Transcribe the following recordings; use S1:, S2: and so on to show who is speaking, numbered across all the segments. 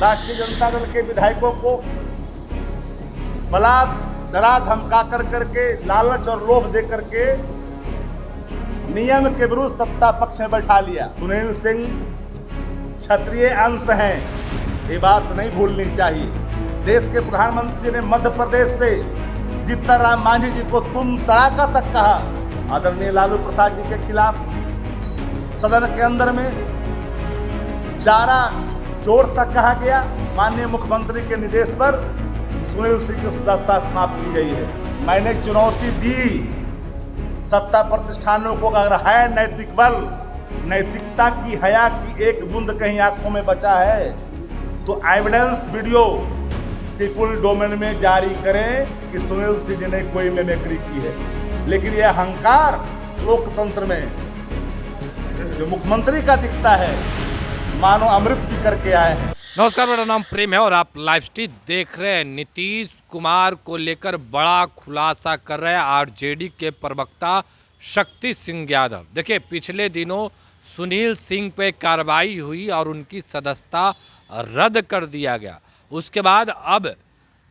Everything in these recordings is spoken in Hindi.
S1: राष्ट्रीय जनता दल के विधायकों को बला डरा धमका करके लालच और लोभ दे करके नियम के विरुद्ध सत्ता पक्ष में बैठा लिया। सुनील सिंह क्षत्रिय अंश हैं, ये बात नहीं भूलनी चाहिए। देश के प्रधानमंत्री ने मध्य प्रदेश से जीतन राम मांझी जी को तुम तड़ाका तक कहा। आदरणीय लालू प्रसाद जी के खिलाफ सदन के अंदर में चारा चोर तक कहा गया। माननीय मुख्यमंत्री के निर्देश पर सुनील सिंह की सदस्यता समाप्त की गई है। मैंने चुनौती दी सत्ता प्रतिष्ठानों को, अगर है नैतिक बल, नैतिकता की, हया की एक बूंद कहीं आंखों में बचा है तो एविडेंस वीडियो पीपुल डोमेन में जारी करें कि सुनील सिंह जी ने कोई मिमिक्री की है। लेकिन यह अहंकार लोकतंत्र में जो मुख्यमंत्री का दिखता है, मानो अमृत पी करके आए हैं।
S2: नमस्कार, मेरा नाम प्रेम है और आप लाइव स्ट्रीम देख रहे हैं। नीतीश कुमार को लेकर बड़ा खुलासा कर रहे हैं आरजेडी के प्रवक्ता शक्ति सिंह यादव। देखिए, पिछले दिनों सुनील सिंह पे कार्रवाई हुई और उनकी सदस्यता रद्द कर दिया गया। उसके बाद अब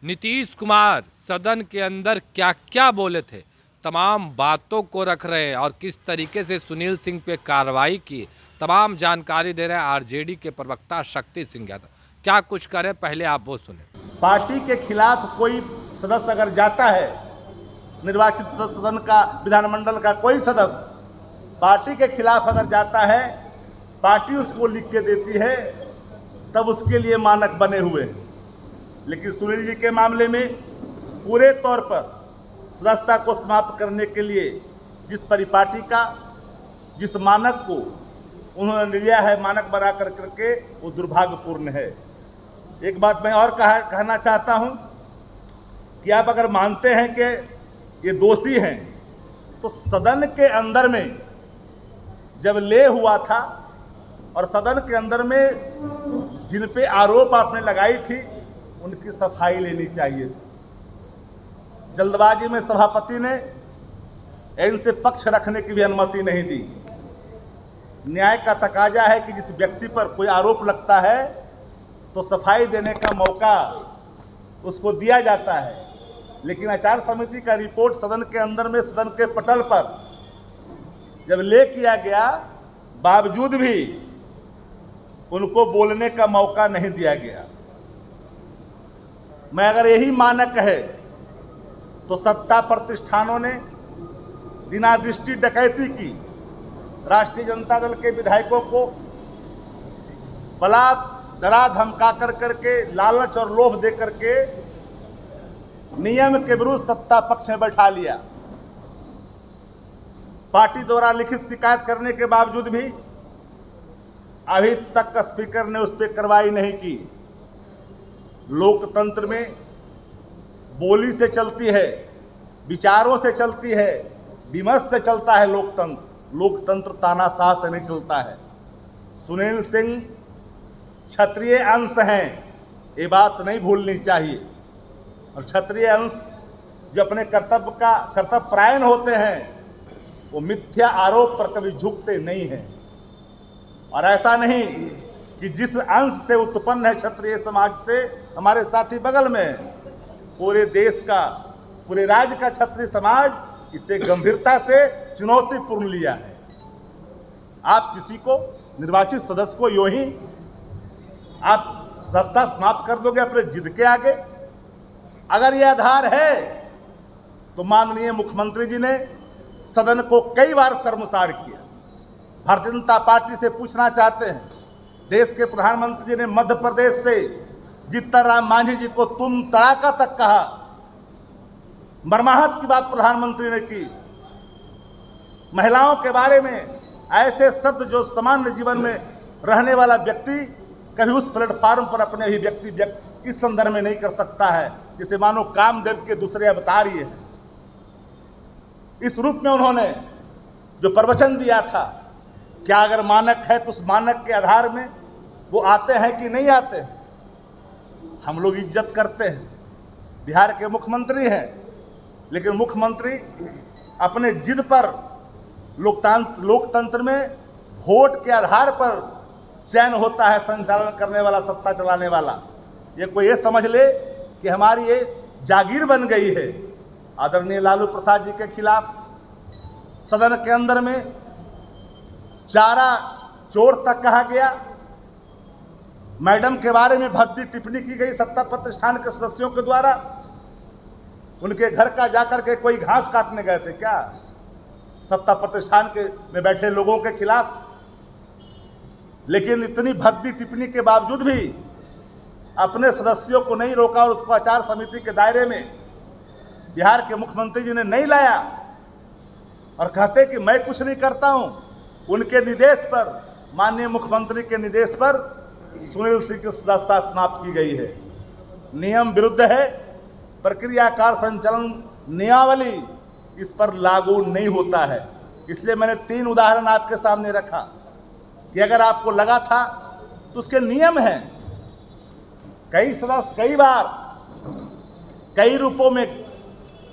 S2: नीतीश कुमार सदन के अंदर क्या क्या बोले थे, तमाम बातों को रख रहे हैं और किस तरीके से सुनील सिंह पे कार्रवाई की, तमाम जानकारी दे रहे हैं आरजेडी के प्रवक्ता शक्ति सिंह यादव। क्या कुछ करें, पहले आप वो सुने।
S1: पार्टी के खिलाफ कोई सदस्य अगर जाता है, निर्वाचित सदस्य सदन का, विधानमंडल का कोई सदस्य पार्टी के खिलाफ अगर जाता है, पार्टी उसको लिख के देती है, तब उसके लिए मानक बने हुए हैं। लेकिन सुनील जी के मामले में पूरे तौर पर सदस्यता को समाप्त करने के लिए जिस परिपाटी का, जिस मानक को उन्होंने लिया है मानक बना करके, वो दुर्भाग्यपूर्ण है। एक बात मैं और कहना चाहता हूं कि आप अगर मानते हैं कि ये दोषी हैं, तो सदन के अंदर में जब ले हुआ था और सदन के अंदर में जिन पे आरोप आपने लगाई थी, उनकी सफाई लेनी चाहिए थी। जल्दबाजी में सभापति ने इनसे पक्ष रखने की भी अनुमति नहीं दी। न्याय का तकाजा है कि जिस व्यक्ति पर कोई आरोप लगता है तो सफाई देने का मौका उसको दिया जाता है। लेकिन आचार समिति का रिपोर्ट सदन के अंदर में, सदन के पटल पर जब ले किया गया, बावजूद भी उनको बोलने का मौका नहीं दिया गया। मैं अगर यही मानक है तो सत्ता प्रतिष्ठानों ने दिनादृष्टि डकैती की, राष्ट्रीय जनता दल के विधायकों को बला डरा धमका करके, लालच और लोभ दे करके नियम के विरुद्ध सत्ता पक्ष में बैठा लिया। पार्टी द्वारा लिखित शिकायत करने के बावजूद भी अभी तक स्पीकर ने उस पर कार्रवाई नहीं की। लोकतंत्र में बोली से चलती है, विचारों से चलती है, विमर्श से चलता है लोकतंत्र। लोकतंत्र तानाशाह से नहीं चलता है। सुनील सिंह क्षत्रिय अंश हैं, ये बात नहीं भूलनी चाहिए। और क्षत्रिय अंश जो अपने कर्तव्य परायण होते हैं, वो मिथ्या आरोप पर कभी झुकते नहीं हैं। और ऐसा नहीं कि जिस अंश से उत्पन्न है क्षत्रिय समाज से, हमारे साथी बगल में पूरे देश का, पूरे राज्य का क्षत्रिय समाज इसे गंभीरता से चुनौतीपूर्ण लिया है। आप किसी को, निर्वाचित सदस्य को यूं ही आप सदस्यता समाप्त कर दोगे अपने जिद के आगे? अगर यह आधार है तो माननीय मुख्यमंत्री जी ने सदन को कई बार शर्मसार किया। भारतीय जनता पार्टी से पूछना चाहते हैं, देश के प्रधानमंत्री जी ने मध्य प्रदेश से जीतन राम मांझी जी को तुम तड़ाका तक कहा। मर्माहत की बात प्रधानमंत्री ने की। महिलाओं के बारे में ऐसे शब्द जो सामान्य जीवन में रहने वाला व्यक्ति कभी उस प्लेटफॉर्म पर अपने अभिव्यक्ति इस संदर्भ में नहीं कर सकता है, जिसे मानो कामदेव के दूसरे अवतार ये हैं। इस रूप में उन्होंने जो प्रवचन दिया था, क्या अगर मानक है तो उस मानक के आधार में वो आते हैं कि नहीं आते हैं? हम लोग इज्जत करते हैं, बिहार के मुख्यमंत्री हैं, लेकिन मुख्यमंत्री अपने जिद पर लोकतंत्र में वोट के आधार पर चैन होता है संचालन करने वाला, सत्ता चलाने वाला। ये कोई ये समझ ले कि हमारी ये जागीर बन गई है। आदरणीय लालू प्रसाद जी के खिलाफ सदन के अंदर में चारा चोर तक कहा गया। मैडम के बारे में भद्दी टिप्पणी की गई सत्ता प्रतिष्ठान के सदस्यों के द्वारा। उनके घर का जाकर के कोई घास काटने गए थे क्या सत्ता प्रतिष्ठान के में बैठे लोगों के खिलाफ? लेकिन इतनी भद्दी टिप्पणी के बावजूद भी अपने सदस्यों को नहीं रोका और उसको आचार समिति के दायरे में बिहार के मुख्यमंत्री जी ने नहीं लाया और कहते कि मैं कुछ नहीं करता हूं। उनके निर्देश पर, माननीय मुख्यमंत्री के निर्देश पर सुनील सिंह की सदस्यता समाप्त की गई है। नियम विरुद्ध है। प्रक्रिया कार्य संचालन नियमावली इस पर लागू नहीं होता है। इसलिए मैंने 3 उदाहरण आपके सामने रखा कि अगर आपको लगा था तो उसके नियम हैं। कई सदस्य कई बार कई रूपों में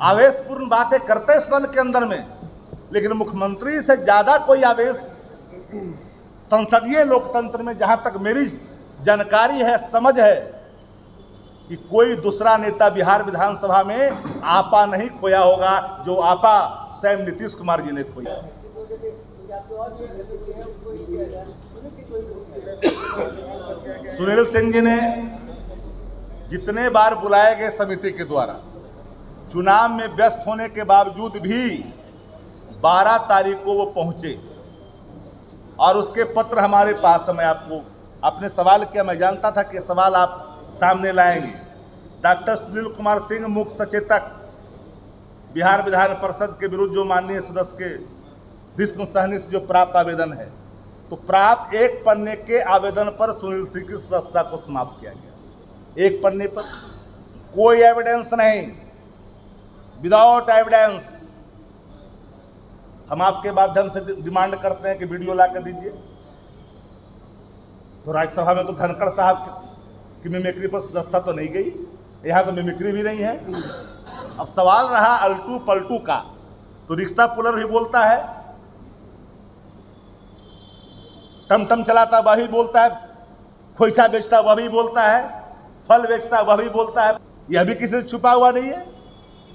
S1: आवेशपूर्ण बातें करते सदन के अंदर में, लेकिन मुख्यमंत्री से ज्यादा कोई आवेश संसदीय लोकतंत्र में, जहां तक मेरी जानकारी है, समझ है, कि कोई दूसरा नेता बिहार विधानसभा में आपा नहीं खोया होगा जो आपा स्वयं नीतीश कुमार जी ने खोया। सुनील सिंह जी ने जितने बार बुलाए गए समिति के द्वारा, चुनाव में व्यस्त होने के बावजूद भी 12 तारीख को वो पहुंचे और उसके पत्र हमारे पास है। मैं आपको, आपने सवाल किया, मैं जानता था कि सवाल आप सामने लाएंगे। डॉक्टर सुनील कुमार सिंह, मुख्य सचेतक बिहार विधान परिषद के विरुद्ध जो माननीय सदस्य के भीष्म सहनी से जो प्राप्त आवेदन है, तो प्राप्त 1 पन्ने के आवेदन पर सुनील सिंह की सदस्यता को समाप्त किया गया। 1 पन्ने पर कोई एविडेंस नहीं, विदाउट एविडेंस। हम आपके माध्यम से डिमांड करते हैं कि वीडियो ला कर दीजिए। तो राज्यसभा में तो धनखड़ साहब की मिमिक्री पर सदस्यता तो नहीं गई, यहाँ तो मिमिक्री भी नहीं है। अब सवाल रहा अल्टू पलटू का, तो रिक्शा पुलर भी बोलता है, टमटम चलाता वह भी बोलता है, खोइछा बेचता वह भी बोलता है, फल बेचता वह भी बोलता है। यह भी किसी से छुपा हुआ नहीं है।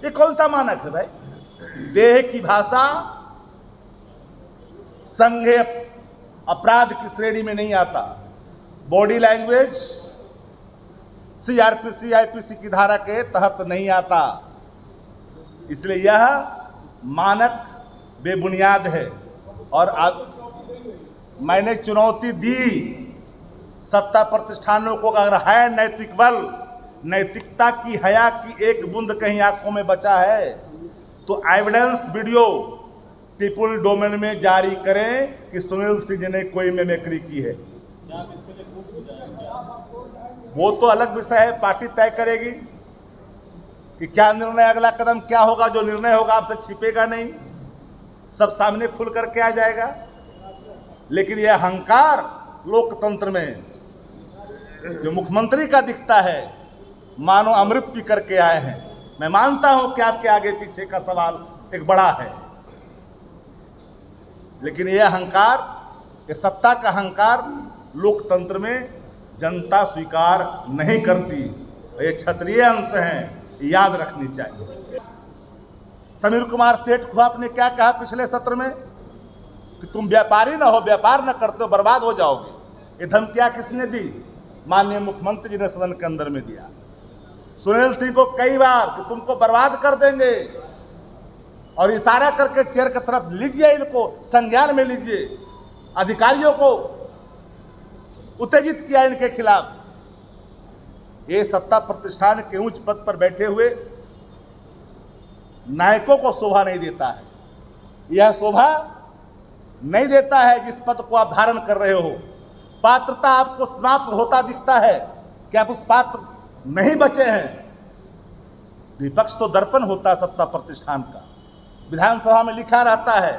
S1: ये कौन सा मानक है भाई? देह की भाषा संज्ञेय अपराध की श्रेणी में नहीं आता। बॉडी लैंग्वेज सीआरपीसी आईपीसी की धारा के तहत नहीं आता। इसलिए यह मानक बेबुनियाद है। और मैंने चुनौती दी सत्ता प्रतिष्ठानों को, अगर है नैतिक बल, नैतिकता की, हया की एक बूंद कहीं आंखों में बचा है, तो एविडेंस वीडियो पीपुल डोमेन में जारी करें कि सुनील सिंह जी ने कोई मिमिक्री की है। वो तो अलग विषय है, पार्टी तय करेगी कि क्या निर्णय, अगला कदम क्या होगा। जो निर्णय होगा आपसे छिपेगा नहीं, सब सामने खुल करके आ जाएगा। लेकिन यह अहंकार लोकतंत्र में जो मुख्यमंत्री का दिखता है, मानो अमृत पी करके आए हैं। मैं मानता हूं कि आपके आगे पीछे का सवाल एक बड़ा है, लेकिन यह अहंकार, ये सत्ता का अहंकार लोकतंत्र में जनता स्वीकार नहीं करती। ये क्षत्रिय अंश हैं, याद रखनी चाहिए। समीर कुमार सेठ को आपने क्या कहा पिछले सत्र में कि तुम व्यापारी ना हो, व्यापार न करते हो बर्बाद हो जाओगे। ये धमकियां किसने दी? माननीय मुख्यमंत्री जी ने सदन के अंदर में दिया। सुनील सिंह को कई बार कि तुमको बर्बाद कर देंगे, और इशारा करके चेयर की तरफ लीजिए, इनको संज्ञान में लीजिए। अधिकारियों को उत्तेजित किया इनके खिलाफ। ये सत्ता प्रतिष्ठान के उच्च पद पर बैठे हुए नायकों को शोभा नहीं देता है। यह शोभा नहीं देता है जिस पद को आप धारण कर रहे हो। पात्रता आपको समाप्त होता दिखता है कि आप उस पात्र नहीं बचे हैं। विपक्ष तो दर्पण होता है सत्ता प्रतिष्ठान का। विधानसभा में लिखा रहता है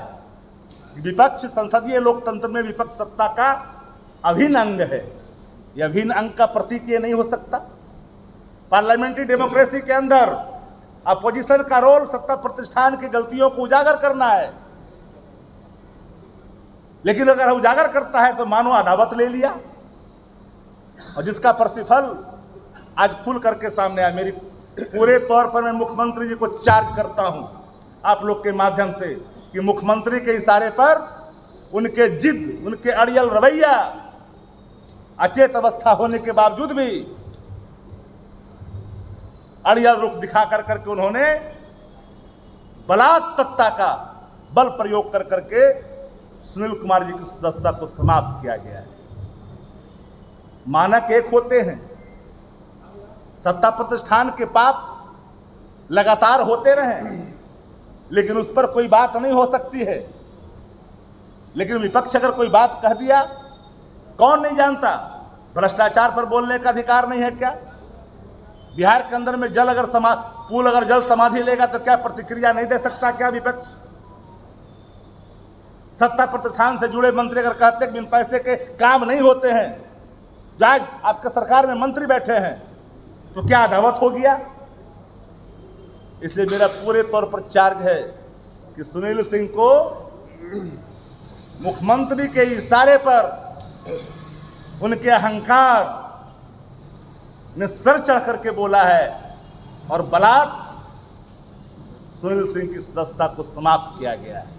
S1: कि विपक्ष संसदीय लोकतंत्र में विपक्ष सत्ता का अभिन्न अंग है। यह अभिन्न अंग का प्रतीक ये नहीं हो सकता। पार्लियामेंट्री डेमोक्रेसी के अंदर अपोजिशन का रोल सत्ता प्रतिष्ठान की गलतियों को उजागर करना है। लेकिन अगर उजागर करता है तो मानो अदावत ले लिया, और जिसका प्रतिफल आज खुल करके सामने आया। मेरी पूरे तौर पर मैं मुख्यमंत्री जी को चार्ज करता हूं आप लोग के माध्यम से कि मुख्यमंत्री के इशारे पर उनके जिद, उनके अड़ियल रवैया, अचेत अवस्था होने के बावजूद भी अड़ियल रुख दिखा कर करके उन्होंने बलात्कता का बल प्रयोग कर करके सुनील कुमार जी की सदस्यता को समाप्त किया गया है। मानक एक होते हैं, सत्ता प्रतिष्ठान के पाप लगातार होते रहे, लेकिन उस पर कोई बात नहीं हो सकती है। लेकिन विपक्ष अगर कोई बात कह दिया, कौन नहीं जानता भ्रष्टाचार पर बोलने का अधिकार नहीं है क्या? बिहार के अंदर में जल अगर पुल अगर जल समाधि लेगा तो क्या प्रतिक्रिया नहीं दे सकता क्या विपक्ष? सत्ता प्रतिष्ठान से जुड़े मंत्री अगर कहते हैं कि बिन पैसे के काम नहीं होते हैं, जाए आपके सरकार में मंत्री बैठे हैं, तो क्या अदावत हो गया? इसलिए मेरा पूरे तौर पर चार्ज है कि सुनील सिंह को मुख्यमंत्री के इशारे पर उनके अहंकार ने सर चढ़ करके बोला है और बलात् सुनील सिंह की सदस्यता को समाप्त किया गया है।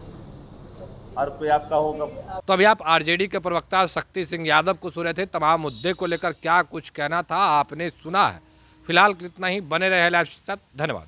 S1: और कोई आपका होगा।
S2: तो अभी आप आरजेडी के प्रवक्ता शक्ति सिंह यादव को सुन रहे थे। तमाम मुद्दे को लेकर क्या कुछ कहना था आपने सुना है। फिलहाल इतना ही, बने रहे लाइव के साथ। धन्यवाद।